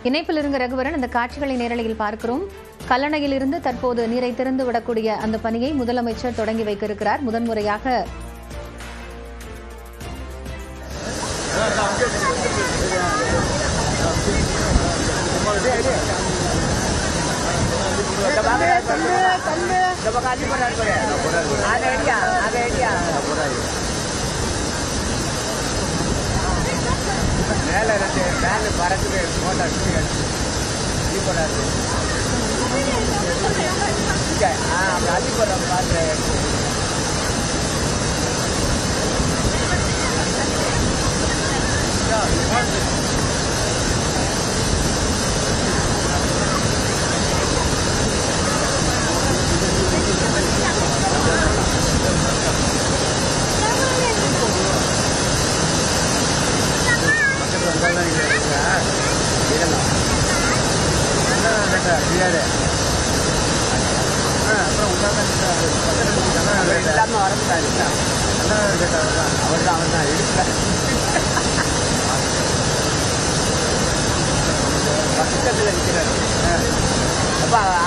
இணைப்பில் இருந்த ரகுவரன், அந்த காட்சிகளை நேரலையில் பார்க்கிறோம். கல்லணையிலிருந்து தற்போது நீரை திறந்து விடக்கூடிய அந்த பணியை முதலமைச்சர் தொடங்கி வைக்க இருக்கிறார். முதன்முறையாக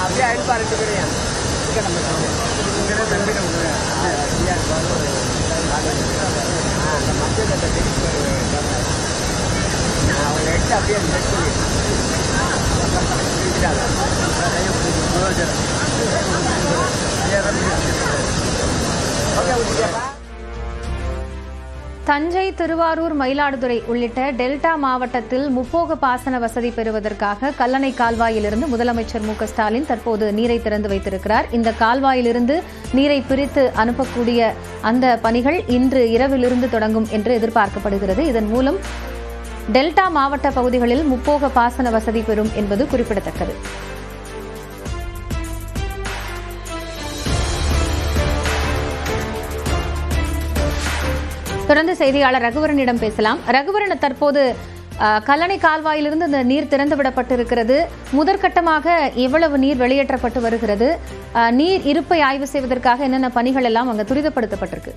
அப்படியே அழுப்பாரு அவங்க எடுத்து அப்படியே தஞ்சை, திருவாரூர், மயிலாடுதுறை உள்ளிட்ட டெல்டா மாவட்டத்தில் முப்போக பாசன வசதி பெறுவதற்காக கல்லணை கால்வாயிலிருந்து முதலமைச்சர் மு.க.ஸ்டாலின் தற்போது நீரை திறந்து வைத்திருக்கிறார். இந்த கால்வாயிலிருந்து நீரை பிரித்து அனுப்பக்கூடிய அந்த பணிகள் இன்று இரவிலிருந்து தொடங்கும் என்று எதிர்பார்க்கப்படுகிறது. இதன் மூலம் டெல்டா மாவட்ட பகுதிகளில் முப்போக பாசன வசதி பெறும் என்பது குறிப்பிடத்தக்கது. தொடர்ந்து செய்தியாளர் ரகுவரனிடம் பேசலாம். ரகுவரன், தற்போது கல்லணை கால்வாயிலிருந்து இந்த நீர் திறந்துவிடப்பட்டிருக்கிறது. முதற்கட்டமாக எவ்வளவு நீர் வெளியேற்றப்பட்டு வருகிறது? நீர் இருப்பை ஆய்வு செய்வதற்காக என்னென்ன பணிகள் எல்லாம் அங்கு துரிதப்படுத்தப்பட்டிருக்கு?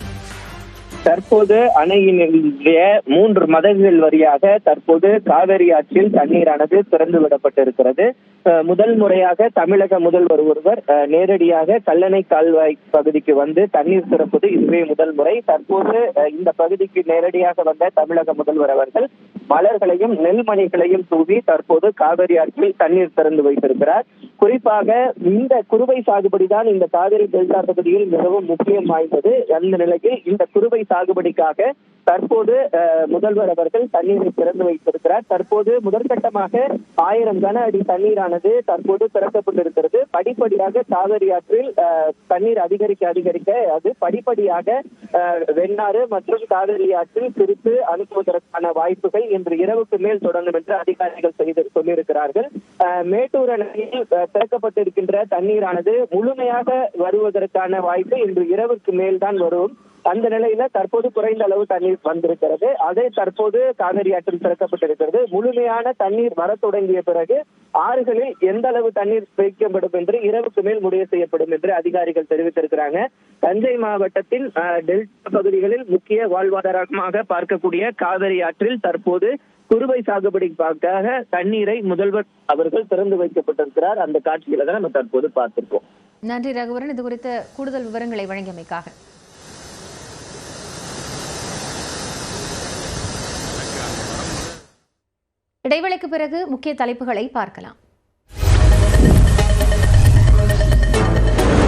தற்போது அணையினுடைய 3 மதகுகள் வழியாக தற்போது காவிரி ஆற்றில் தண்ணீரானது திறந்து விடப்பட்டிருக்கிறது. முதல் முறையாக தமிழக முதல்வர் ஒருவர் நேரடியாக கல்லணை கால்வாய் பகுதிக்கு வந்து தண்ணீர் திறப்பது இதுவே முதல் முறை. தற்போது இந்த பகுதிக்கு நேரடியாக வந்த தமிழக முதல்வர் அவர்கள் மலர்களையும் நெல்மணிகளையும் தூவி தற்போது காவிரி ஆற்றில் தண்ணீர் திறந்து வைத்திருக்கிறார். குறிப்பாக இந்த குறுவை சாகுபடி தான் இந்த காவிரி டெல்டா பகுதியில் மிகவும் முக்கியம் வாய்ந்தது. அந்த நிலையில் இந்த குறுவை சாகுபடிக்காக தற்போது முதல்வர் அவர்கள் தண்ணீரை திறந்து வைத்திருக்கிறார். தற்போது முதற்கட்டமாக 1000 கன அடி தண்ணீரானது தற்போது திறக்கப்பட்டிருக்கிறது. படிப்படியாக காவிரி ஆற்றில் தண்ணீர் அதிகரிக்க அது படிப்படியாக வெண்ணாறு மற்றும் காவிரி ஆற்றில் பிரித்து அனுப்புவதற்கான வாய்ப்புகள் இன்று இரவுக்கு மேல் தொடங்கும் என்று அதிகாரிகள் சொல்லியிருக்கிறார்கள். மேட்டூர் அணையில் திறக்கப்பட்டிருக்கின்ற தண்ணீரானது முழுமையாக வருவதற்கான வாய்ப்பு இன்று இரவுக்கு மேல் தான் வரும். அந்த நிலையில தற்போது குறைந்த அளவு தண்ணீர் வந்திருக்கிறது. அதை தற்போது காவிரி ஆற்றில் திறக்கப்பட்டிருக்கிறது. முழுமையான தண்ணீர் வர தொடங்கிய பிறகு ஆறுகளில் எந்த அளவு தண்ணீர் வைக்கப்படும் என்று இரவுக்கு மேல் முடிவு செய்யப்படும் என்று அதிகாரிகள் தெரிவித்திருக்கிறாங்க. தஞ்சை மாவட்டத்தின் டெல்டா பகுதிகளில் முக்கிய வாழ்வாதாரமாக பார்க்கக்கூடிய காவிரி ஆற்றில் தற்போது குறுவை சாகுபடிக்காக தண்ணீரை முதல்வர் அவர்கள் திறந்து வைக்கப்பட்டிருக்கிறார். அந்த காட்சிகளை தான் நம்ம தற்போது பார்த்திருக்கோம். நன்றி ரகுவரன், இது குறித்த கூடுதல் விவரங்களை வழங்கியமைக்காக. இடைவேளைக்கு பிறகு முக்கிய தலைப்புகளை பார்க்கலாம்.